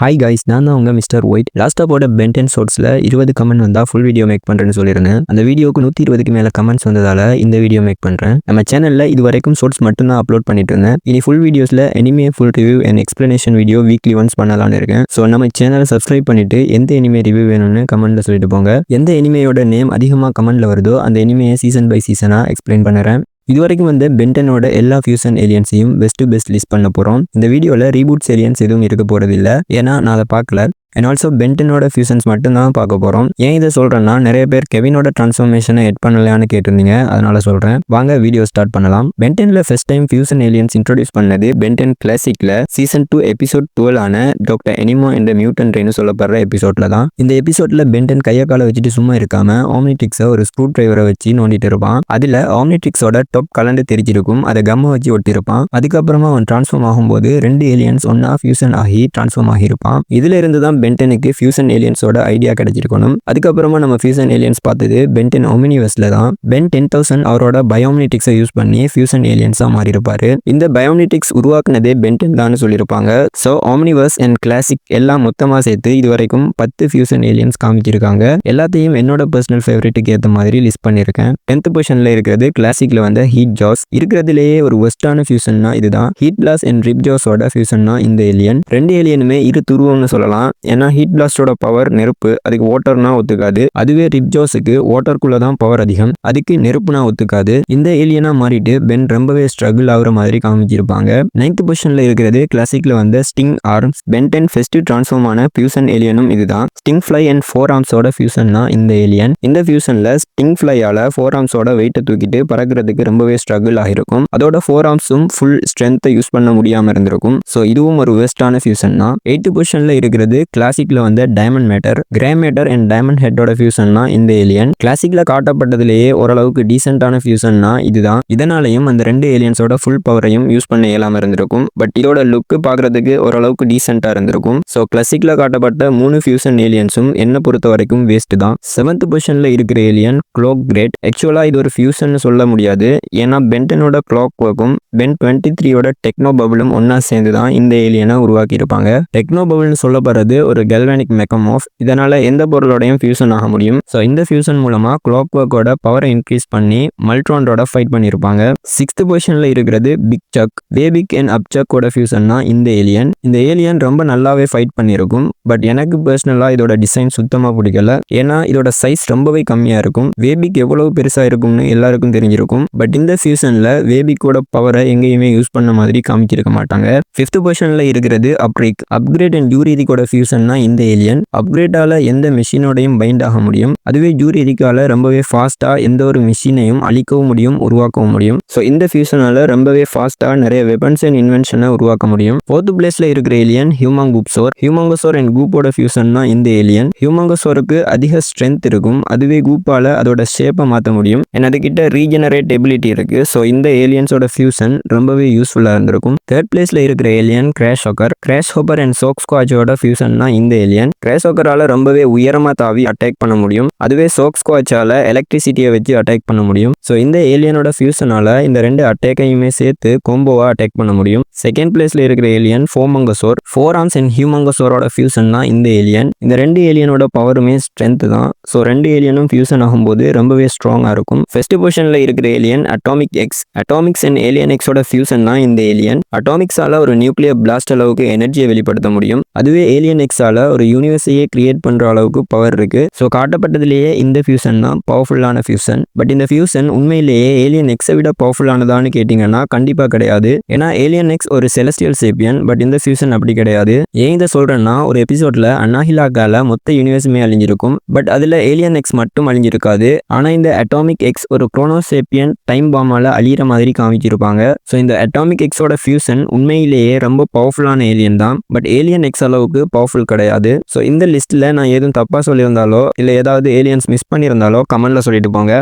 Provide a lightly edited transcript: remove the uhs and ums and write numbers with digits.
Hi guys, நான் தான் உங்கள் மிஸ்டர் ஒயிட். லாஸ்ட்டாக போட பென்டென் ஷார்ட்ஸில் 20 கமெண்ட் வந்தால் ஃபுல் வீடியோ மேக் பண்ணுறேன்னு சொல்லியிருந்தேன். அந்த வீடியோக்கு 120க்கு மேலே கமெண்ட்ஸ் வந்ததால் இந்த வீடியோ மேக் பண்ணுறேன். நம்ம சேனலில் இது வரைக்கும் ஷார்ட்ஸ் மட்டும் தான் அப்லோட் பண்ணிட்டு இருந்தேன். இனி ஃபுல் வீடியோஸில் anime full review and explanation video weekly once பண்ணலான்னு இருக்கேன். ஸோ நம்ம சேனலை சப்ஸ்கிரைப் பண்ணிட்டு எந்த எனிமே ரிவ்யூ வேணும்னு கமெண்ட்டில் சொல்லிட்டு போங்க. எந்த எனிமையோட நேம் அதிகமாக கமெண்ட்டில் வருதோ அந்த எனிமையை சீசன் பை சீசனாக எக்ஸ்பிளைன் பண்ணுறேன். இது வரைக்கும் வந்து பென்டனோட எல்லா ஃபியூசன் ஏலியன்ஸையும் பெஸ்ட் லிஸ்ட் பண்ண போகிறோம். இந்த வீடியோவில் ரீபூட்ஸ் ஏலியன்ஸ் எதுவும் இருக்க போகிறது இல்லை, ஏன்னா நான் அதை பார்க்கல. அண்ட் ஆல்சோ பென்டனோட ஃபியூசன்ஸ் மட்டும் தான் பார்க்க போகிறோம். ஏன் இதை சொல்கிறேன்னா, நிறைய பேர் கெவினோட ட்ரான்ஸ்ஃபர்மேஷனை எட் பண்ணலையான்னு கேட்டிருந்தீங்க, அதனால சொல்கிறேன். வாங்க வீடியோ ஸ்டார்ட் பண்ணலாம். பென்டனில் first time fusion aliens introduce பண்ணது பென்டன் கிளாசிக்கில் சீசன் 2 எபிசோட் 12 டாக்டர் எனிமோ என்ற மியூட்டன் ரெய்னு சொல்லப்படுற எபிசோட்ல தான். இந்த எபிசோட்ல பென்டன் கையை காலை வச்சுட்டு சும்மா இருக்காம ஆம்னிட்ரிக்ஸை ஒரு ஸ்க்ரூ டிரைவரை வச்சு நோண்டிட்டு இருப்பான். அதில் ஆம்னிட்ரிக்ஸோட டாப் கலந்து தெரிஞ்சிருக்கும், அதை கம்மை வச்சு ஒட்டிருப்பான். அதுக்கப்புறமா அவன் டிரான்ஸ்ஃபார்ம் ஆகும்போது 2 ஏலியன்ஸ் ஒன்னா ஃபியூசன் ஆகி டிரான்ஸ்ஃபார்ம் ஆகியிருப்பான். இதுல இருந்து தான் பென்டனுக்கு ஃபியூசன் ஏலியன்ஸோட ஐடியா கிடைச்சிருக்கணும். அதுக்கப்புறமா நம்ம ஃபியூசன் ஏலியன்ஸ் பார்த்தது பென்டன் ஒமினிவர்ஸ்ல தான். பென் 10,000 அவரோட பயோம்னிட்டிக்ஸை யூஸ் பண்ணி ஃபியூசன் ஏலியன்ஸா மாறியிருப்பாரு. இந்த பயோம்னிட்டிக்ஸ் உருவாக்குனதே பென்டன் தான் சொல்லியிருப்பாங்க. ஸோ ஆம்னிவர்ஸ் அண்ட் கிளாசிக் எல்லாம் மொத்தமாக சேர்த்து இது வரைக்கும் 10 ஃபியூசன் ஏலியன்ஸ் காமிச்சிருக்காங்க. எல்லாத்தையும் என்னோட பர்சனல் ஃபேவரட்டுக்கு ஏற்ற மாதிரி லிஸ்ட் பண்ணியிருக்கேன். 10th பொசிஷன்ல இருக்கிறது கிளாசிக்ல வந்த ஹீட் ஜாஸ். இருக்கிறதுலேயே ஒரு வெஸ்டான ஃபியூசன்னா இதுதான். ஹீட் பிளாஸ் அண்ட் ரிப் ஜாஸோட ஃபியூசன்னா இந்த ஏலியன். 2 ஏலியனுமே இரு துருவம்னு சொல்லலாம். ஏன்னா ஹீட் பிளாஸ்டோட பவர் நெருப்பு, அதுக்கு வாட்டர்னா ஒத்துக்காது. அதுவே ரிப் ஜாஸுக்கு வாட்டருக்குள்ள தான் பவர் அதிகம், அதுக்கு நெருப்புனா ஒத்துக்காது. இந்த ஏலியனா மாறிட்டு பென் ரொம்பவே ஸ்ட்ரகிள் ஆகுற மாதிரி காமிச்சிருப்பாங்க. 9th பொசிஷன்ல இருக்கிறது கிளாசிக்ல வந்த Stink Arms. Ben 10 first transform ஆன ஃபியூசன் ஏலியனும் இதுதான். ஸ்டிங் ஃப்ளை அண்ட் 4 ஆர்ம்ஸோட ஃபியூசன்னா இந்த ஏலியன். இந்த ஃபியூசன்ல ஸ்டிங் ஃப்ளையால 4 ஆர்ம்ஸோட வெயிட்டை தூக்கிட்டு பறக்கிறதுக்கு ரொம்பவே ஸ்ட்ரகிள் ஆகிருக்கும். அதோட 4 ஆர்ம்ஸும் ஃபுல் ஸ்ட்ரென்த்தை யூஸ் பண்ண முடியாம இருந்திருக்கும். ஸோ இதுவும் ஒரு வேஸ்டான ஃபியூசன் தான். 8th பொசிஷன்ல இருக்கிறது கிளாசிக்ல வந்த diamond matter. Grey matter and diamond ஹெட்டோட ஃபியூசன்னா இந்த ஏலியன். கிளாசிக்ல காட்டப்பட்டதுலேயே ஓரளவுக்கு டீசென்டான ஃபியூசன்னா இதுதான். இதனாலையும் அந்த 2 ஏலியன்ஸோட ஃபுல் பவரையும் யூஸ் பண்ண இயலாம இருந்திருக்கும். பட் இதோட லுக்கு பார்க்கறதுக்கு ஓரளவுக்கு டீசென்டா இருந்திருக்கும். ஸோ கிளாசிக்ல காட்டப்பட்ட 3 ஃபியூசன் ஏலியன்ஸும் என்ன பொறுத்த வரைக்கும் வேஸ்ட் தான். 7th பொசிஷன்ல இருக்கிற ஏலியன் க்ளாக் கிரேட். ஆக்சுவலா இது ஒரு ஃபியூசன் சொல்ல முடியாது, ஏன்னா பென்டனோட கிளாக் ஒர்க்கும் பென் 23யோட டெக்னோ பபுளும் ஒன்னா சேர்ந்து தான் இந்த ஏலியனை உருவாக்கி இருப்பாங்க. டெக்னோ பபுள்னு சொல்லப்படுறது ஒரு கெல்வானிக் மெக்கமாஃப். இதனால எந்த பொருளோடையும் ஃபியூசன் ஆக முடியும். ஸோ இந்த ஃபியூசன் மூலமா கிளாக் ஒர்க்கோட பவரை இன்க்ரீஸ் பண்ணி மல்ட்ரானோட ஃபைட் பண்ணியிருப்பாங்க. 6th பொசிஷன்ல இருக்கிறது பிக் சக். பேபிக் அண்ட் அப்சக்கோட ஃபியூசன்னா இந்த ஏலியன். இந்த ஏலியன் ரொம்ப நல்லாவே ஃபைட் பண்ணியிருக்கும். பட் எனக்கு பர்சனலா இதோட டிசைன் சுத்தமா பிடிக்கல, ஏன்னா இதோட சைஸ் ரொம்பவே கம்மியா இருக்கும். வேபிக் எவ்வளவு பெருசா இருக்கும்னு எல்லாருக்கும் தெரிஞ்சிருக்கும். பட் இந்த ஃபியூசன்ல வேபிக்கோட பவரை எங்கேயுமே யூஸ் பண்ண மாதிரி காமிச்சிருக்க மாட்டாங்க. 5th பொசிஷன்ல இருக்கிறது அப்ரிக். அப்கிரேட் அண்ட் ஜூரிதிக்கோட ஃபியூசன்னா இந்த ஏலியன். அப்கிரேடால எந்த மெஷினோடையும் பைண்ட் ஆக முடியும். அதுவே ஜூரிதிக்கால ரொம்பவே ஃபாஸ்டா எந்த ஒரு மெஷினையும் அழிக்கவும் முடியும், உருவாக்கவும் முடியும். ஸோ இந்த ஃபியூசனால ரொம்பவே ஃபாஸ்டா நிறைய வெப்பன்ஸ் அண்ட் இன்வென்ஷனை உருவாக்க முடியும். 4th பிளேஸ்ல இருக்கிற ஏலியன் ஹியூமங்கூப்சோர். ஹியூமங்கோசோர் அண்ட் கூப்போட ஃபியூசன்னா இந்த ஏலியன். ஹியூமங்கோசோருக்கு அதிக ஸ்ட்ரென்த் இருக்கும், அதுவே கூப்பால அதோட ஷேப்பை மாற்ற முடியும். அண்ட் அதுகிட்ட ரீஜெனரேட் எபிலிட்டி இருக்கு. ஸோ இந்த ஏலியன்ஸோட ஃபியூசன் ரொம்பவே யூஸ்ஃபுல்லா இருந்திருக்கும். 3rd பிளேஸ்ல இருக்கிற alien crash hopper. Crash hopper and shock ஸ்குவாட்சோட ஃபியூசன்னா இந்த ஏலியன். கிராஷ் ஹோக்கரால ரொம்பவே உயரமா தாவி அட்டாக் பண்ண முடியும். அதுவே சோக் ஸ்குவாட்சால எலக்ட்ரிசிட்டியை வச்சு அட்டாக் பண்ண முடியும். ஸோ இந்த ஏலியனோட ஃபியூசனால இந்த 2 அட்டாக்கையுமே சேர்த்து கோம்போவா அட்டாக் பண்ண முடியும். 2nd பிளேஸ்ல இருக்கிற ஏலியன் ஃபோமங்கசோர். 4 ஆர்ம்ஸ் அண்ட் ஹியூமங்கசோரோட ஃபியூசன்னா இந்த ஏலியன். இந்த 2 ஏலியனோட பவருமே ஸ்ட்ரென்த் தான். ஸோ 2 ஏலியனும் ஃபியூசன் ஆகும்போது ரொம்பவே ஸ்ட்ராங்கா இருக்கும். 1st பொசிஷன்ல இருக்கிற alien atomic X. Atomics and alien எக்ஸோட ஃபியூசன் தான் இந்த ஏலியன். அட்டாமிக்ஸால ஒரு நியூக்ளியர் பிளாஸ்ட் அளவுக்கு எனர்ஜியை வெளிப்படுத்த முடியும். அதுவே ஏலியன் எக்ஸால ஒரு யூனிவர்ஸையே கிரியேட் பண்ற அளவுக்கு பவர் இருக்கு. ஸோ காட்டப்பட்டதுலேயே இந்த ஃபியூசன் தான் பவர்ஃபுல்லான ஃபியூசன். பட் இந்த ஃபியூசன் உண்மையிலேயே ஏலியன் எக்ஸை விட பவர்ஃபுல்லானதான்னு கேட்டிங்கன்னா கண்டிப்பா கிடையாது. ஏன்னா ஏலியன் எக்ஸ் ஒரு செலஸ்டியல் சேப்பியன், பட் இந்த ஃபியூசன் அப்படி கிடையாது. ஏன் இதை சொல்றேன்னா, ஒரு எபிசோட்ல அன்னாஹிலாக்கால மொத்த யூனிவர்ஸுமே அழிஞ்சிருக்கும். பட் அதுல ஏலியன் எக்ஸ் மட்டும் அழிஞ்சிருக்காது. ஆனா இந்த அட்டாமிக் எக்ஸ் ஒரு குரோனோசேப்பியன் டைம் பாமால அழியிற மாதிரி காமிச்சிருப்பாங்க. ஸோ இந்த அட்டாமிக் எக்ஸோட ஃபியூசன் உண்மையிலேயே ரொம்ப பவர்ஃபுல்லான ஏலியன் தான். பட் ஏலியன் எக்ஸ் அளவுக்கு பவர்ஃபுல் கிடையாது. ஸோ இந்த லிஸ்ட்ல நான் எதுவும் தப்பா சொல்லியிருந்தாலோ இல்ல ஏதாவது ஏலியன்ஸ் மிஸ் பண்ணியிருந்தாலோ கமெண்ட்ல சொல்லிட்டு போங்க.